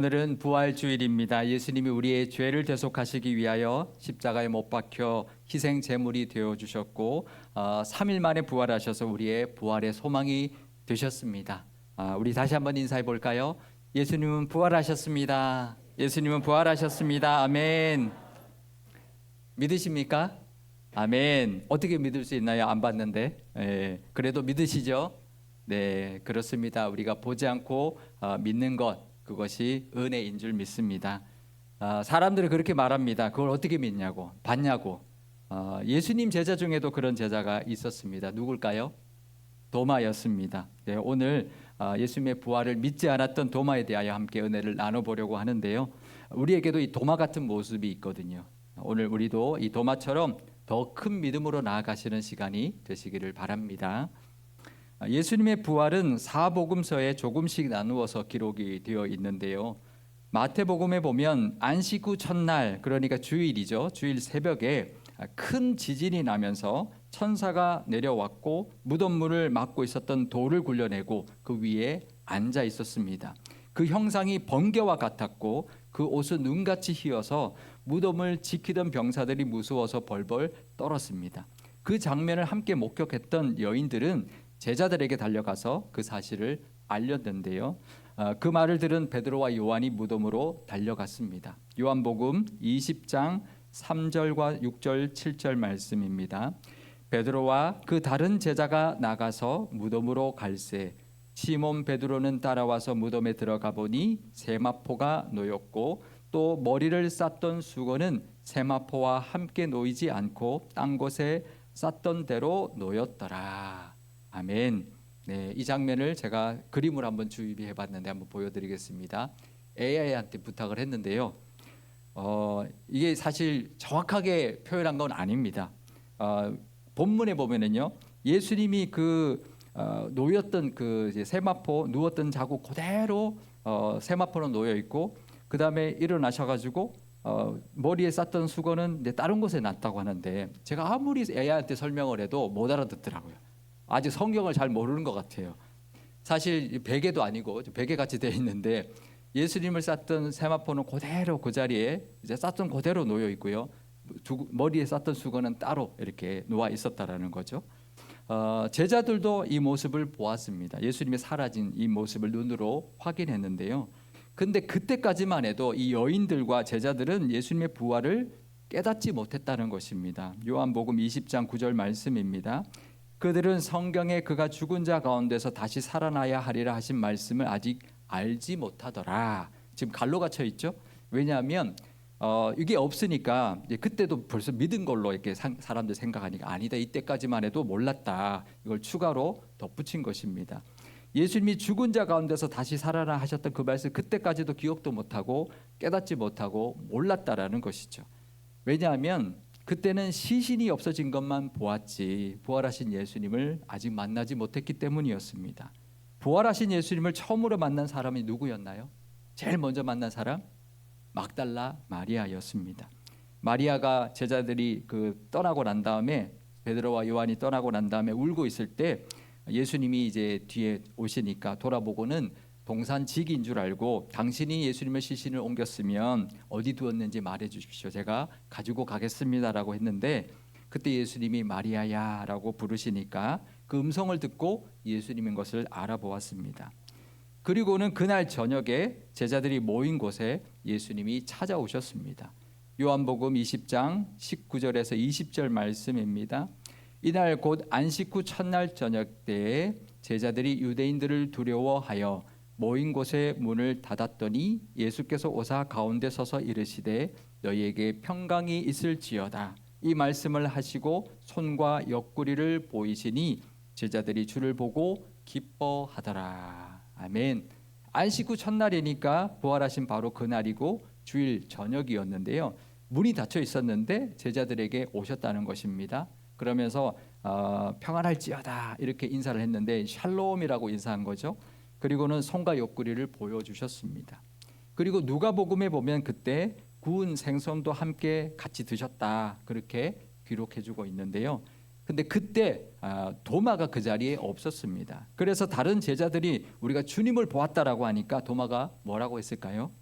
오늘은 부활주일입니다. 예수님이 우리의 죄를 대속하시기 위하여 십자가에 못 박혀 희생 제물이 되어 주셨고 3일 만에 부활하셔서 우리의 부활의 소망이 되셨습니다. 우리 다시 한번 인사해 볼까요? 예수님은 부활하셨습니다. 예수님은 부활하셨습니다. 아멘. 믿으십니까? 아멘. 어떻게 믿을 수 있나요? 안 봤는데. 그래도 믿으시죠? 네, 그렇습니다. 우리가 보지 않고 믿는 것, 그것이 은혜인 줄 믿습니다. 사람들이 그렇게 말합니다. 그걸 어떻게 믿냐고, 봤냐고. 예수님 제자 중에도 그런 제자가 있었습니다. 누굴까요? 도마였습니다. 네, 오늘 예수님의 부활을 믿지 않았던 도마에 대하여 함께 은혜를 나눠보려고 하는데요. 우리에게도 이 도마 같은 모습이 있거든요. 오늘 우리도 이 도마처럼 더 큰 믿음으로 나아가시는 시간이 되시기를 바랍니다. 예수님의 부활은 사복음서에 조금씩 나누어서 기록이 되어 있는데요. 마태복음에 보면 안식 후 첫날, 그러니까 주일이죠. 주일 새벽에 큰 지진이 나면서 천사가 내려왔고 무덤문을 막고 있었던 돌을 굴려내고 그 위에 앉아 있었습니다. 그 형상이 번개와 같았고 그 옷은 눈같이 휘어서 무덤을 지키던 병사들이 무서워서 벌벌 떨었습니다. 그 장면을 함께 목격했던 여인들은 제자들에게 달려가서 그 사실을 알렸는데요. 그 말을 들은 베드로와 요한이 무덤으로 달려갔습니다. 요한복음 20장 3절과 6절 7절 말씀입니다. 베드로와 그 다른 제자가 나가서 무덤으로 갈새 시몬 베드로는 따라와서 무덤에 들어가 보니 세마포가 놓였고 또 머리를 쌌던 수건은 세마포와 함께 놓이지 않고 딴 곳에 쌌던 대로 놓였더라. 아멘. 네, 이 장면을 제가 그림을 한번 주입해 봤는데 한번 보여드리겠습니다. AI한테 부탁을 했는데요. 이게 사실 정확하게 표현한 건 아닙니다. 본문에 보면은요, 예수님이 놓였던 그 세마포 누웠던 자국 그대로 세마포는 놓여 있고 그 다음에 일어나셔가지고 머리에 쌌던 수건은 다른 곳에 놨다고 하는데 제가 아무리 AI한테 설명을 해도 못 알아듣더라고요. 아직 성경을 잘 모르는 것 같아요. 사실 베개도 아니고 베개같이 되어 있는데 예수님을 쌌던 세마포는 그대로 그 자리에 이제 쌌던 그대로 놓여 있고요. 머리에 쌌던 수건은 따로 이렇게 놓아 있었다라는 거죠. 제자들도 이 모습을 보았습니다. 예수님이 사라진 이 모습을 눈으로 확인했는데요. 근데 그때까지만 해도 이 여인들과 제자들은 예수님의 부활을 깨닫지 못했다는 것입니다. 요한복음 20장 9절 말씀입니다. 그들은 성경에 그가 죽은 자 가운데서 다시 살아나야 하리라 하신 말씀을 아직 알지 못하더라. 지금 갈로 갇혀 있죠. 왜냐하면 이게 없으니까 그때도 벌써 믿은 걸로 이렇게 사람들 생각하니까 아니다. 이때까지만 해도 몰랐다. 이걸 추가로 덧붙인 것입니다. 예수님이 죽은 자 가운데서 다시 살아나 하셨던 그 말씀 그때까지도 기억도 못하고 깨닫지 못하고 몰랐다라는 것이죠. 왜냐하면 그때는 시신이 없어진 것만 보았지 부활하신 예수님을 아직 만나지 못했기 때문이었습니다. 부활하신 예수님을 처음으로 만난 사람이 누구였나요? 제일 먼저 만난 사람? 막달라 마리아였습니다. 마리아가 제자들이 떠나고 난 다음에 베드로와 요한이 떠나고 난 다음에 울고 있을 때 예수님이 이제 뒤에 오시니까 돌아보고는 동산직인 줄 알고 당신이 예수님의 시신을 옮겼으면 어디 두었는지 말해 주십시오. 제가 가지고 가겠습니다라고 했는데 그때 예수님이 마리아야라고 부르시니까 그 음성을 듣고 예수님인 것을 알아보았습니다. 그리고는 그날 저녁에 제자들이 모인 곳에 예수님이 찾아오셨습니다. 요한복음 20장 19절에서 20절 말씀입니다. 이날 곧 안식 후 첫날 저녁 때에 제자들이 유대인들을 두려워하여 모인 곳에 문을 닫았더니 예수께서 오사 가운데 서서 이르시되 너희에게 평강이 있을지어다. 이 말씀을 하시고 손과 옆구리를 보이시니 제자들이 주를 보고 기뻐하더라. 아멘. 안식 후 첫날이니까 부활하신 바로 그날이고 주일 저녁이었는데요. 문이 닫혀 있었는데 제자들에게 오셨다는 것입니다. 그러면서 평안할지어다 이렇게 인사를 했는데 샬롬이라고 인사한 거죠. 그리고는 손과 옆구리를 보여주셨습니다. 그리고 누가복음에 보면 그때 구운 생선도 함께 같이 드셨다 그렇게 기록해주고 있는데요. 근데 그때 도마가 그 자리에 없었습니다. 그래서 다른 제자들이 우리가 주님을 보았다라고 하니까 도마가 뭐라고 했을까요?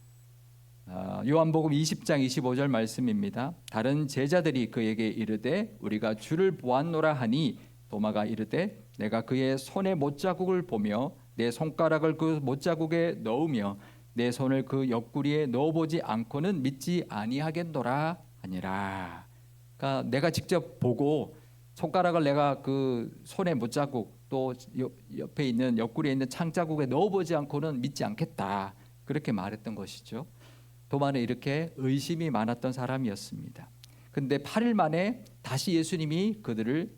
요한복음 20장 25절 말씀입니다. 다른 제자들이 그에게 이르되 우리가 주를 보았노라 하니 도마가 이르되 내가 그의 손에 못자국을 보며 내 손가락을 그 못자국에 넣으며 내 손을 그 옆구리에 넣어보지 않고는 믿지 아니하겠노라 하니라. 그러니까 내가 직접 보고 손가락을 내가 그 손에 못자국 또 옆에 있는 옆구리에 있는 창자국에 넣어보지 않고는 믿지 않겠다. 그렇게 말했던 것이죠. 도마는 이렇게 의심이 많았던 사람이었습니다. 근데 8일 만에 다시 예수님이 그들을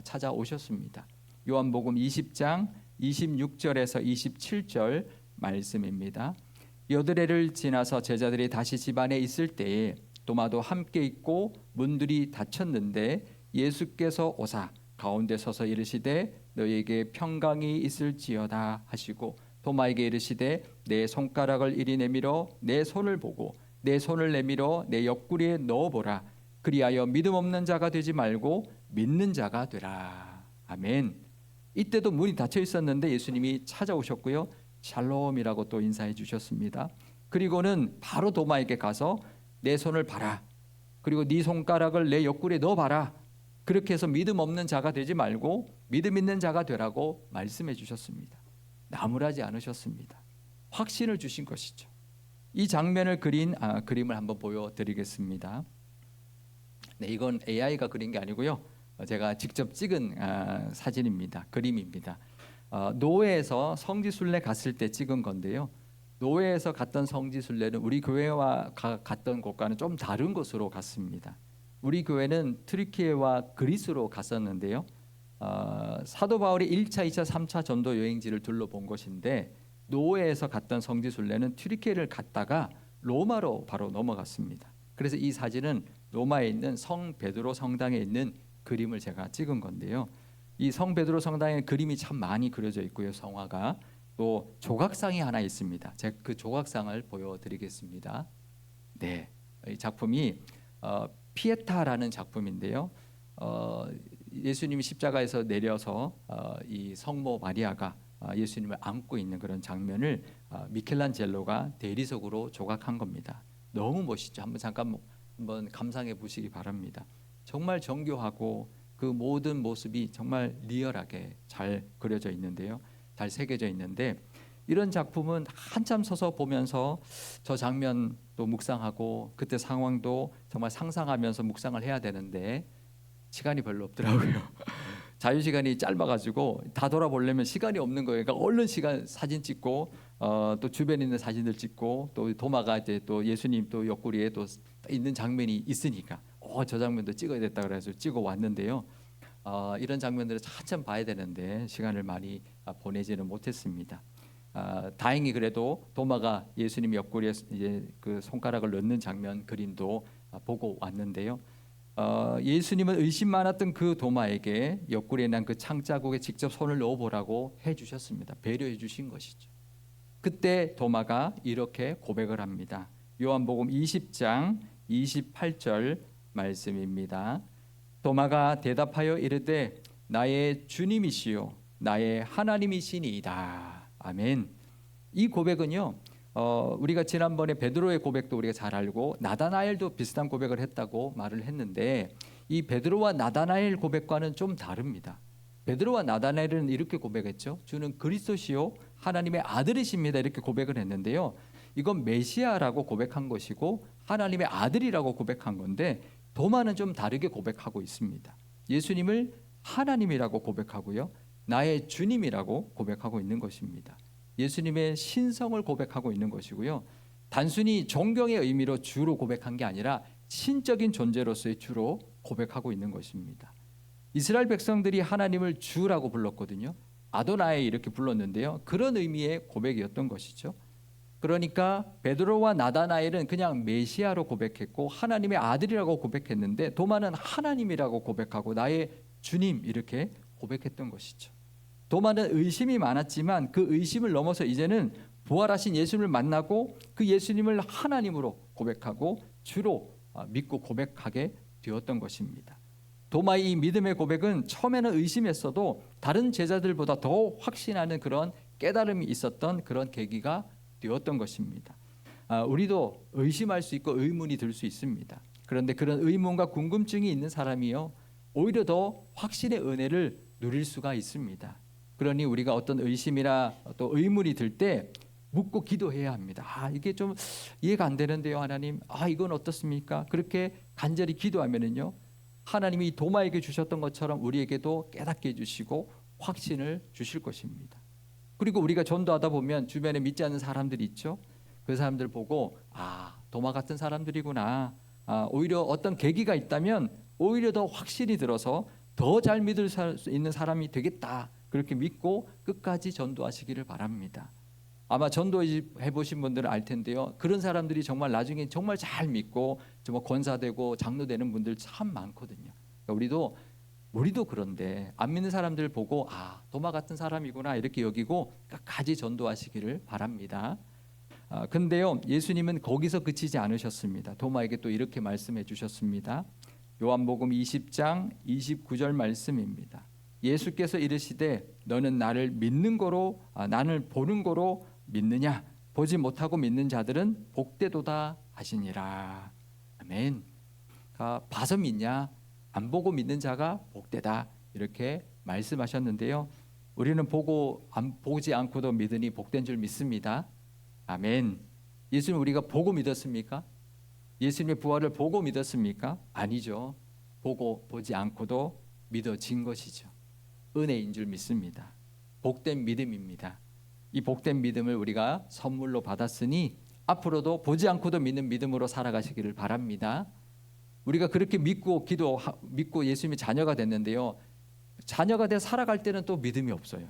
찾아오셨습니다. 요한복음 20장 26절에서 27절 말씀입니다. 여드레를 지나서 제자들이 다시 집 안에 있을 때에 도마도 함께 있고 문들이 닫혔는데 예수께서 오사 가운데 서서 이르시되 너희에게 평강이 있을지어다 하시고 도마에게 이르시되 내 손가락을 이리 내밀어 내 손을 보고 내 손을 내밀어 내 옆구리에 넣어보라. 그리하여 믿음 없는 자가 되지 말고 믿는 자가 되라. 아멘. 이때도 문이 닫혀 있었는데 예수님이 찾아오셨고요. 샬롬이라고 또 인사해 주셨습니다. 그리고는 바로 도마에게 가서 내 손을 봐라. 그리고 네 손가락을 내 옆구리에 넣어봐라. 그렇게 해서 믿음 없는 자가 되지 말고 믿음 있는 자가 되라고 말씀해 주셨습니다. 나무라지 않으셨습니다. 확신을 주신 것이죠. 이 장면을 그린 그림을 한번 보여드리겠습니다. 네, 이건 AI가 그린 게 아니고요. 제가 직접 찍은 사진입니다. 그림입니다. 노회에서 성지순례 갔을 때 찍은 건데요. 노회에서 갔던 성지순례는 우리 교회와 갔던 곳과는 좀 다른 곳으로 갔습니다. 우리 교회는 트리키에와 그리스로 갔었는데요. 사도 바울이 1차, 2차, 3차 전도 여행지를 둘러본 것인데 노회에서 갔던 성지순례는 튀르키예를 갔다가 로마로 바로 넘어갔습니다. 그래서 이 사진은 로마에 있는 성 베드로 성당에 있는 그림을 제가 찍은 건데요. 이 성 베드로 성당에 그림이 참 많이 그려져 있고요. 성화가 또 조각상이 하나 있습니다. 제가 그 조각상을 보여드리겠습니다. 네, 이 작품이 피에타라는 작품인데요. 예수님이 십자가에서 내려서 이 성모 마리아가 예수님을 안고 있는 그런 장면을 미켈란젤로가 대리석으로 조각한 겁니다. 너무 멋있죠. 한번 감상해 보시기 바랍니다. 정말 정교하고 그 모든 모습이 정말 리얼하게 잘 그려져 있는데요. 잘 새겨져 있는데 이런 작품은 한참 서서 보면서 저 장면도 묵상하고 그때 상황도 정말 상상하면서 묵상을 해야 되는데 시간이 별로 없더라고요. 자유시간이 짧아가지고 다 돌아보려면 시간이 없는 거예요. 그러니까 얼른 사진 찍고 또 주변에 있는 사진들 찍고 또 도마가 이제 또 예수님 또 옆구리에 또 있는 장면이 있으니까 저 장면도 찍어야 됐다 그래서 찍어 왔는데요. 이런 장면들을 한참 봐야 되는데 시간을 많이 보내지는 못했습니다. 다행히 그래도 도마가 예수님 옆구리에 이제 그 손가락을 넣는 장면 그림도 보고 왔는데요. 예수님은 의심 많았던 그 도마에게 옆구리에 난 그 창자국에 직접 손을 넣어보라고 해주셨습니다. 배려해 주신 것이죠. 그때 도마가 이렇게 고백을 합니다. 요한복음 20장 28절 말씀입니다. 도마가 대답하여 이르되 나의 주님이시요 나의 하나님이시니이다. 아멘. 이 고백은요. 우리가 지난번에 베드로의 고백도 우리가 잘 알고 나다나엘도 비슷한 고백을 했다고 말을 했는데 이 베드로와 나다나엘 고백과는 좀 다릅니다. 베드로와 나다나엘은 이렇게 고백했죠. 주는 그리스도시요 하나님의 아들이십니다. 이렇게 고백을 했는데요. 이건 메시아라고 고백한 것이고 하나님의 아들이라고 고백한 건데 도마는 좀 다르게 고백하고 있습니다. 예수님을 하나님이라고 고백하고요. 나의 주님이라고 고백하고 있는 것입니다. 예수님의 신성을 고백하고 있는 것이고요. 단순히 존경의 의미로 주로 고백한 게 아니라 신적인 존재로서의 주로 고백하고 있는 것입니다. 이스라엘 백성들이 하나님을 주라고 불렀거든요. 아도나이 이렇게 불렀는데요. 그런 의미의 고백이었던 것이죠. 그러니까 베드로와 나다나엘은 그냥 메시아로 고백했고 하나님의 아들이라고 고백했는데 도마는 하나님이라고 고백하고 나의 주님 이렇게 고백했던 것이죠. 도마는 의심이 많았지만 그 의심을 넘어서 이제는 부활하신 예수님을 만나고 그 예수님을 하나님으로 고백하고 주로 믿고 고백하게 되었던 것입니다. 도마의 이 믿음의 고백은 처음에는 의심했어도 다른 제자들보다 더 확신하는 그런 깨달음이 있었던 그런 계기가 되었던 것입니다. 우리도 의심할 수 있고 의문이 들 수 있습니다. 그런데 그런 의문과 궁금증이 있는 사람이요, 오히려 더 확신의 은혜를 누릴 수가 있습니다. 그러니 우리가 어떤 의심이나 또 의문이 들 때 묻고 기도해야 합니다. 이게 좀 이해가 안 되는데요, 하나님. 이건 어떻습니까? 그렇게 간절히 기도하면은요, 하나님이 도마에게 주셨던 것처럼 우리에게도 깨닫게 해주시고 확신을 주실 것입니다. 그리고 우리가 전도하다 보면 주변에 믿지 않는 사람들이 있죠. 그 사람들 보고 도마 같은 사람들이구나. 오히려 어떤 계기가 있다면 오히려 더 확신이 들어서 더 잘 믿을 수 있는 사람이 되겠다. 그렇게 믿고 끝까지 전도하시기를 바랍니다. 아마 전도해 보신 분들은 알 텐데요. 그런 사람들이 정말 나중에 정말 잘 믿고 정말 권사되고 장로되는 분들 참 많거든요. 그러니까 우리도 그런데 안 믿는 사람들 보고 도마 같은 사람이구나 이렇게 여기고 끝까지 전도하시기를 바랍니다. 근데요, 예수님은 거기서 그치지 않으셨습니다. 도마에게 또 이렇게 말씀해 주셨습니다. 요한복음 20장 29절 말씀입니다. 예수께서 이르시되 너는 나를 믿는 거로 나를 보는 거로 믿느냐? 보지 못하고 믿는 자들은 복되도다 하시니라. 아멘. 봐서 믿냐? 안 보고 믿는 자가 복되다 이렇게 말씀하셨는데요. 우리는 보지 않고도 믿으니 복된 줄 믿습니다. 아멘. 예수님 우리가 보고 믿었습니까? 예수님의 부활을 보고 믿었습니까? 아니죠. 보지 않고도 믿어진 것이죠. 은혜인 줄 믿습니다. 복된 믿음입니다. 이 복된 믿음을 우리가 선물로 받았으니 앞으로도 보지 않고도 믿는 믿음으로 살아가시기를 바랍니다. 우리가 그렇게 믿고 예수님의 자녀가 됐는데요, 자녀가 돼 살아갈 때는 또 믿음이 없어요.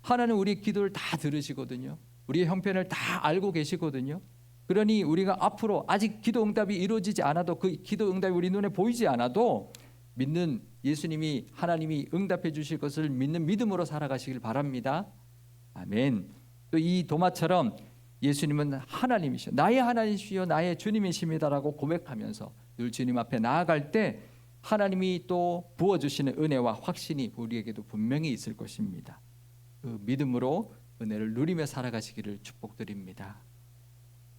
하나님 우리의 기도를 다 들으시거든요. 우리의 형편을 다 알고 계시거든요. 그러니 우리가 앞으로 아직 기도 응답이 이루어지지 않아도 그 기도 응답이 우리 눈에 보이지 않아도 믿는 예수님이 하나님이 응답해 주실 것을 믿는 믿음으로 살아가시길 바랍니다. 아멘. 또 이 도마처럼 예수님은 하나님이시오, 나의 하나님이시오, 나의 주님이십니다라고 고백하면서 늘 주님 앞에 나아갈 때 하나님이 또 부어주시는 은혜와 확신이 우리에게도 분명히 있을 것입니다. 그 믿음으로 은혜를 누리며 살아가시기를 축복드립니다.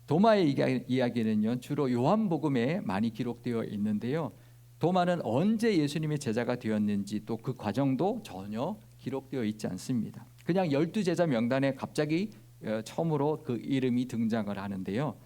도마의 이야기는요, 주로 요한복음에 많이 기록되어 있는데요, 도마는 언제 예수님의 제자가 되었는지 또 그 과정도 전혀 기록되어 있지 않습니다. 그냥 12제자 명단에 갑자기 처음으로 그 이름이 등장을 하는데요.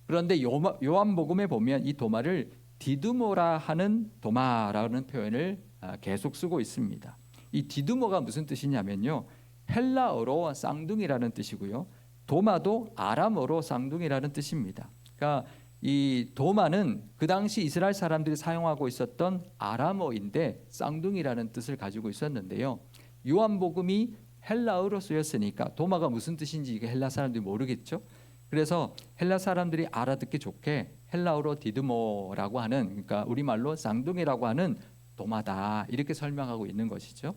그런데 요한복음에 보면 이 도마를 디두모라 하는 도마라는 표현을 계속 쓰고 있습니다. 이 디두모가 무슨 뜻이냐면요, 헬라어로 쌍둥이라는 뜻이고요, 도마도 아람어로 쌍둥이라는 뜻입니다. 그러니까 이 도마는 그 당시 이스라엘 사람들이 사용하고 있었던 아람어인데 쌍둥이라는 뜻을 가지고 있었는데요. 요한복음이 헬라어로 쓰였으니까 도마가 무슨 뜻인지 이게 헬라 사람들이 모르겠죠. 그래서 헬라 사람들이 알아듣기 좋게 헬라어로 디드모라고 하는, 그러니까 우리말로 쌍둥이라고 하는 도마다 이렇게 설명하고 있는 것이죠.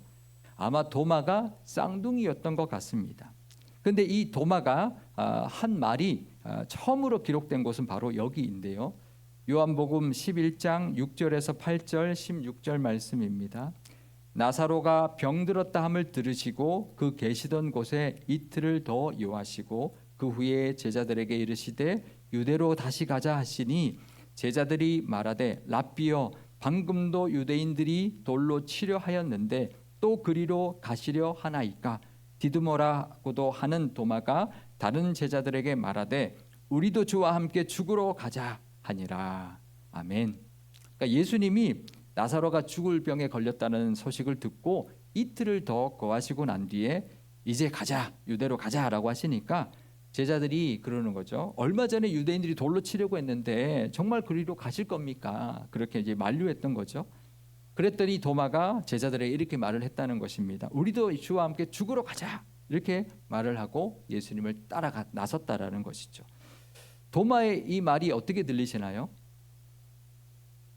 아마 도마가 쌍둥이였던 것 같습니다. 근데 이 도마가 한 말이 처음으로 기록된 곳은 바로 여기인데요. 요한복음 11장 6절에서 8절 16절 말씀입니다. 나사로가 병들었다 함을 들으시고 그 계시던 곳에 이틀을 더 요하시고 그 후에 제자들에게 이르시되 유대로 다시 가자 하시니 제자들이 말하되 랍비여 방금도 유대인들이 돌로 치려 하였는데 또 그리로 가시려 하나이까? 디드모라고도 하는 도마가 다른 제자들에게 말하되 우리도 주와 함께 죽으러 가자 하니라. 아멘. 그러니까 예수님이 나사로가 죽을 병에 걸렸다는 소식을 듣고 이틀을 더 거하시고 난 뒤에 이제 가자, 유대로 가자라고 하시니까 제자들이 그러는 거죠. 얼마 전에 유대인들이 돌로 치려고 했는데 정말 그리로 가실 겁니까? 그렇게 이제 만류했던 거죠. 그랬더니 도마가 제자들에게 이렇게 말을 했다는 것입니다. 우리도 주와 함께 죽으러 가자, 이렇게 말을 하고 예수님을 나섰다라는 것이죠. 도마의 이 말이 어떻게 들리시나요?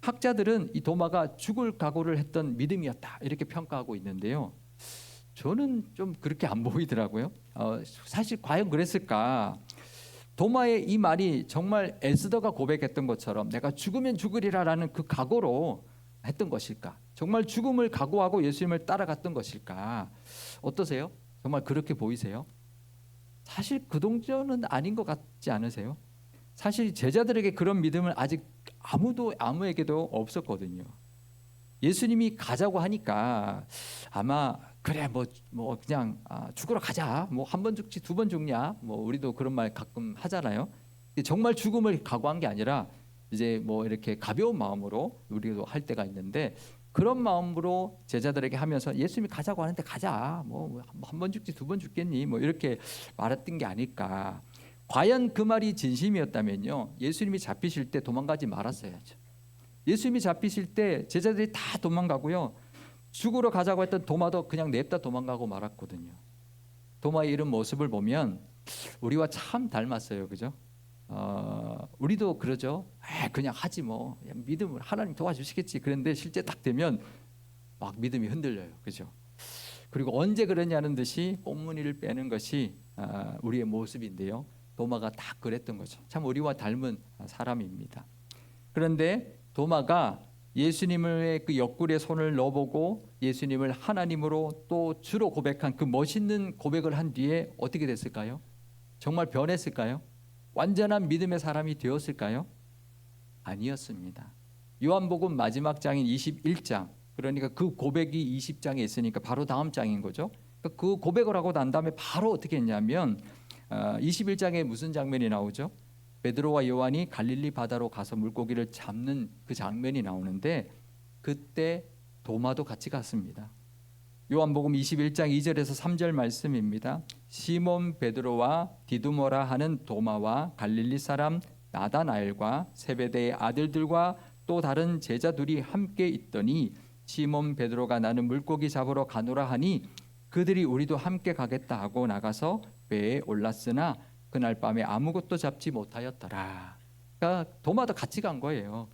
학자들은 이 도마가 죽을 각오를 했던 믿음이었다 이렇게 평가하고 있는데요, 저는 좀 그렇게 안 보이더라고요. 사실 과연 그랬을까? 도마의 이 말이 정말 에스더가 고백했던 것처럼 내가 죽으면 죽으리라라는 그 각오로 했던 것일까? 정말 죽음을 각오하고 예수님을 따라갔던 것일까? 어떠세요? 정말 그렇게 보이세요? 사실 그 동전은 아닌 것 같지 않으세요? 사실 제자들에게 그런 믿음은 아직 아무에게도 없었거든요. 예수님이 가자고 하니까 아마 그래 뭐 그냥 죽으러 가자. 뭐 한 번 죽지 두 번 죽냐. 뭐 우리도 그런 말 가끔 하잖아요. 정말 죽음을 각오한 게 아니라 이제 뭐 이렇게 가벼운 마음으로 우리도 할 때가 있는데 그런 마음으로 제자들에게 하면서 예수님이 가자고 하는데 가자. 뭐 한 번 죽지 두 번 죽겠니? 뭐 이렇게 말했던 게 아닐까. 과연 그 말이 진심이었다면요. 예수님이 잡히실 때 도망가지 말았어야죠. 예수님이 잡히실 때 제자들이 다 도망가고요. 죽으러 가자고 했던 도마도 그냥 냅다 도망가고 말았거든요. 도마의 이런 모습을 보면 우리와 참 닮았어요. 그죠? 우리도 그러죠. 그냥 하지 뭐. 믿음을 하나님 도와주시겠지. 그런데 실제 딱 되면 막 믿음이 흔들려요. 그죠? 그리고 언제 그러냐는 듯이 꽃무늬를 빼는 것이 우리의 모습인데요. 도마가 딱 그랬던 거죠. 참 우리와 닮은 사람입니다. 그런데 도마가 예수님의 그 옆구리에 손을 넣어보고 예수님을 하나님으로 또 주로 고백한 그 멋있는 고백을 한 뒤에 어떻게 됐을까요? 정말 변했을까요? 완전한 믿음의 사람이 되었을까요? 아니었습니다. 요한복음 마지막 장인 21장, 그러니까 그 고백이 20장에 있으니까 바로 다음 장인 거죠. 그 고백을 하고 난 다음에 바로 어떻게 했냐면 21장에 무슨 장면이 나오죠? 베드로와 요한이 갈릴리 바다로 가서 물고기를 잡는 그 장면이 나오는데 그때 도마도 같이 갔습니다. 요한복음 21장 2절에서 3절 말씀입니다. 시몬 베드로와 디두모라 하는 도마와 갈릴리 사람 나다나엘과 세베대의 아들들과 또 다른 제자 둘이 함께 있더니 시몬 베드로가 나는 물고기 잡으러 가노라 하니 그들이 우리도 함께 가겠다 하고 나가서 배에 올랐으나 그날 밤에 아무것도 잡지 못하였더라. 그러니까 도마도 같이 간 거예요.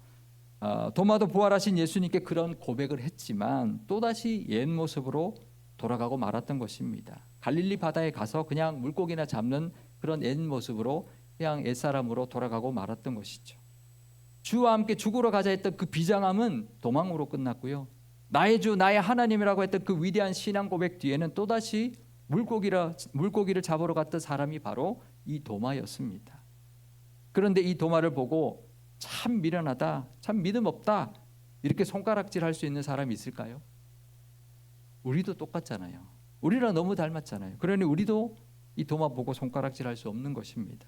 도마도 부활하신 예수님께 그런 고백을 했지만 또다시 옛 모습으로 돌아가고 말았던 것입니다. 갈릴리 바다에 가서 그냥 물고기나 잡는 그런 옛 모습으로 그냥 옛사람으로 돌아가고 말았던 것이죠. 주와 함께 죽으러 가자 했던 그 비장함은 도망으로 끝났고요. 나의 주 나의 하나님이라고 했던 그 위대한 신앙 고백 뒤에는 또다시 물고기를 잡으러 갔던 사람이 바로 이 도마였습니다. 그런데 이 도마를 보고 참 미련하다, 참 믿음 없다 이렇게 손가락질할 수 있는 사람이 있을까요? 우리도 똑같잖아요. 우리랑 너무 닮았잖아요. 그러니 우리도 이 도마 보고 손가락질할 수 없는 것입니다.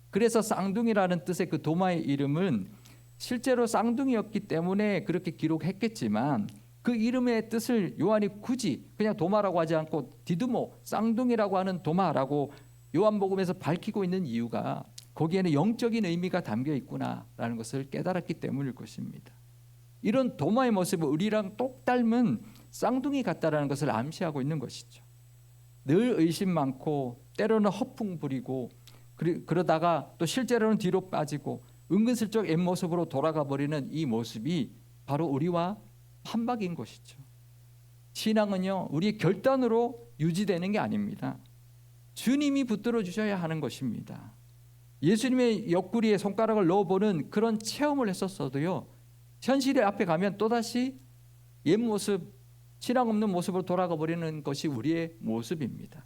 그래서 쌍둥이라는 뜻의 그 도마의 이름은 실제로 쌍둥이였기 때문에 그렇게 기록했겠지만 그 이름의 뜻을 요한이 굳이 그냥 도마라고 하지 않고 디두모, 쌍둥이라고 하는 도마라고 요한복음에서 밝히고 있는 이유가 거기에는 영적인 의미가 담겨 있구나라는 것을 깨달았기 때문일 것입니다. 이런 도마의 모습은 우리랑 똑 닮은 쌍둥이 같다라는 것을 암시하고 있는 것이죠. 늘 의심 많고 때로는 허풍 부리고 그러다가 또 실제로는 뒤로 빠지고 은근슬쩍 옛 모습으로 돌아가 버리는 이 모습이 바로 우리와 판박인 것이죠. 신앙은요, 우리의 결단으로 유지되는 게 아닙니다. 주님이 붙들어 주셔야 하는 것입니다. 예수님의 옆구리에 손가락을 넣어보는 그런 체험을 했었어도요, 현실의 앞에 가면 또다시 옛 모습, 신앙 없는 모습으로 돌아가 버리는 것이 우리의 모습입니다.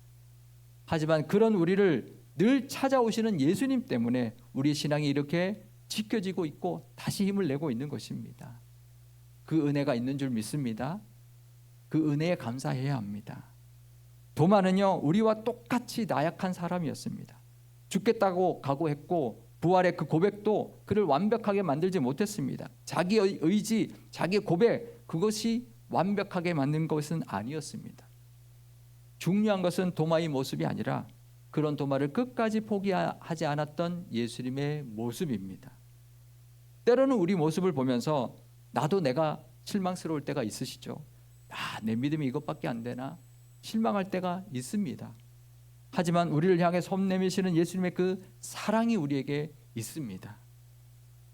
하지만 그런 우리를 늘 찾아오시는 예수님 때문에 우리의 신앙이 이렇게 지켜지고 있고 다시 힘을 내고 있는 것입니다. 그 은혜가 있는 줄 믿습니다. 그 은혜에 감사해야 합니다. 도마는요, 우리와 똑같이 나약한 사람이었습니다. 죽겠다고 각오했고 부활의 그 고백도 그를 완벽하게 만들지 못했습니다. 자기의 의지, 자기의 고백, 그것이 완벽하게 만든 것은 아니었습니다. 중요한 것은 도마의 모습이 아니라 그런 도마를 끝까지 포기하지 않았던 예수님의 모습입니다. 때로는 우리 모습을 보면서 나도 내가 실망스러울 때가 있으시죠. 내 믿음이 이것밖에 안 되나? 실망할 때가 있습니다. 하지만 우리를 향해 손 내미시는 예수님의 그 사랑이 우리에게 있습니다.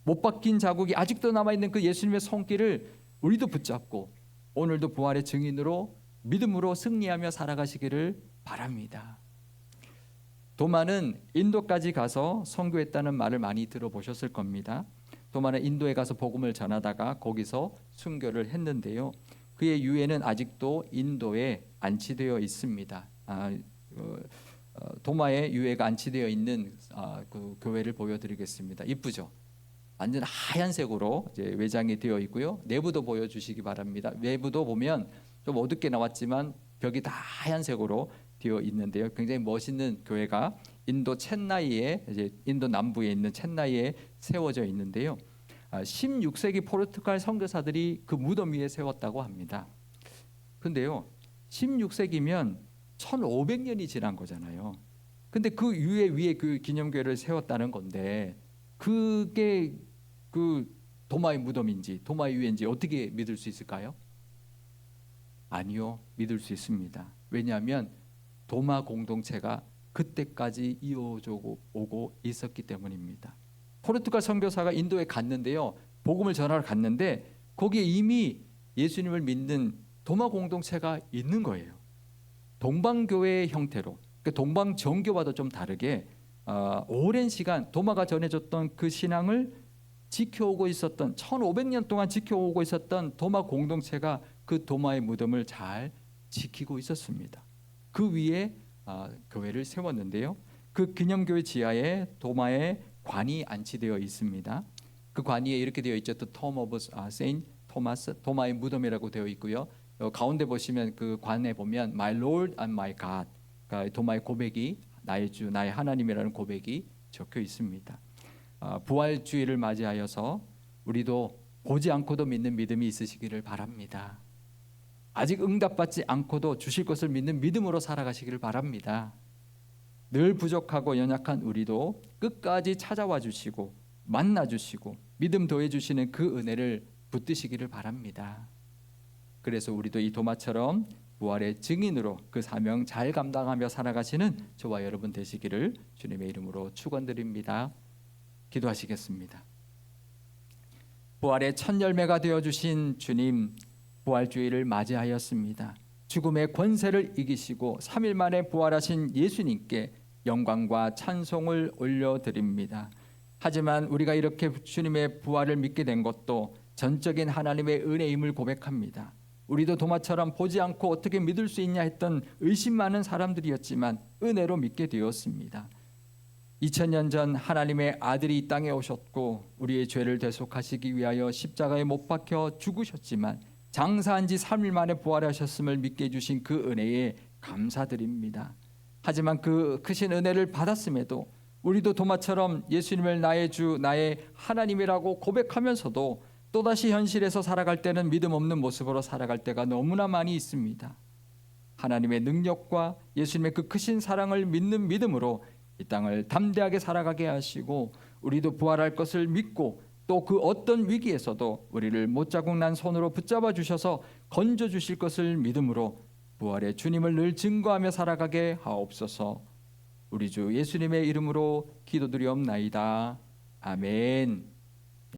못 박힌 자국이 아직도 남아있는 그 예수님의 손길을 우리도 붙잡고 오늘도 부활의 증인으로 믿음으로 승리하며 살아가시기를 바랍니다. 도마는 인도까지 가서 선교했다는 말을 많이 들어보셨을 겁니다. 도마는 인도에 가서 복음을 전하다가 거기서 순교를 했는데요. 그의 유해는 아직도 인도에 안치되어 있습니다. 도마에 유해가 안치되어 있는 그 교회를 보여드리겠습니다. 이쁘죠? 완전 하얀색으로 이제 외장이 되어 있고요. 내부도 보여주시기 바랍니다. 외부도 보면 좀 어둡게 나왔지만 벽이 다 하얀색으로 되어 있는데요. 굉장히 멋있는 교회가 인도 첸나이에, 이제 인도 남부에 있는 첸나이에 세워져 있는데요. 16세기 포르투갈 선교사들이 그 무덤 위에 세웠다고 합니다. 근데요, 16세기면 1500년이 지난 거잖아요. 근데 그 위에 그 기념교회를 세웠다는 건데, 그게 그 도마의 무덤인지 도마의 유해인지 어떻게 믿을 수 있을까요? 아니요, 믿을 수 있습니다. 왜냐하면 도마 공동체가 그때까지 이어져 오고 있었기 때문입니다. 포르투갈 선교사가 인도에 갔는데요, 복음을 전하러 갔는데 거기에 이미 예수님을 믿는 도마 공동체가 있는 거예요. 동방교회의 형태로, 그러니까 동방정교와도 좀 다르게 오랜 시간 도마가 전해줬던 그 신앙을 지켜오고 있었던, 1500년 동안 지켜오고 있었던 도마 공동체가 그 도마의 무덤을 잘 지키고 있었습니다. 그 위에 교회를 세웠는데요, 그 기념교회 지하에 도마의 관이 안치되어 있습니다. 그 관 위에 이렇게 되어 있죠. The Tomb of Saint Thomas, 도마의 무덤이라고 되어 있고요. 가운데 보시면 그 관에 보면 My Lord and My God, 그러니까 도마의 고백이 나의 주, 나의 하나님이라는 고백이 적혀 있습니다. 부활주의를 맞이하여서 우리도 보지 않고도 믿는 믿음이 있으시기를 바랍니다. 아직 응답받지 않고도 주실 것을 믿는 믿음으로 살아가시기를 바랍니다. 늘 부족하고 연약한 우리도 끝까지 찾아와 주시고 만나 주시고 믿음 더해 주시는 그 은혜를 붙드시기를 바랍니다. 그래서 우리도 이 도마처럼 부활의 증인으로 그 사명 잘 감당하며 살아가시는 저와 여러분 되시기를 주님의 이름으로 축원드립니다. 기도하시겠습니다. 부활의 첫 열매가 되어주신 주님, 부활주의를 맞이하였습니다. 죽음의 권세를 이기시고 3일 만에 부활하신 예수님께 영광과 찬송을 올려드립니다. 하지만 우리가 이렇게 주님의 부활을 믿게 된 것도 전적인 하나님의 은혜임을 고백합니다. 우리도 도마처럼 보지 않고 어떻게 믿을 수 있냐 했던 의심 많은 사람들이었지만 은혜로 믿게 되었습니다. 2000년 전 하나님의 아들이 이 땅에 오셨고 우리의 죄를 대속하시기 위하여 십자가에 못 박혀 죽으셨지만 장사한 지 3일 만에 부활하셨음을 믿게 해주신 그 은혜에 감사드립니다. 하지만 그 크신 은혜를 받았음에도 우리도 도마처럼 예수님을 나의 주, 나의 하나님이라고 고백하면서도 또다시 현실에서 살아갈 때는 믿음 없는 모습으로 살아갈 때가 너무나 많이 있습니다. 하나님의 능력과 예수님의 그 크신 사랑을 믿는 믿음으로 이 땅을 담대하게 살아가게 하시고 우리도 부활할 것을 믿고 또 그 어떤 위기에서도 우리를 못자국 난 손으로 붙잡아 주셔서 건져 주실 것을 믿음으로 부활의 주님을 늘 증거하며 살아가게 하옵소서. 우리 주 예수님의 이름으로 기도드리옵나이다. 아멘.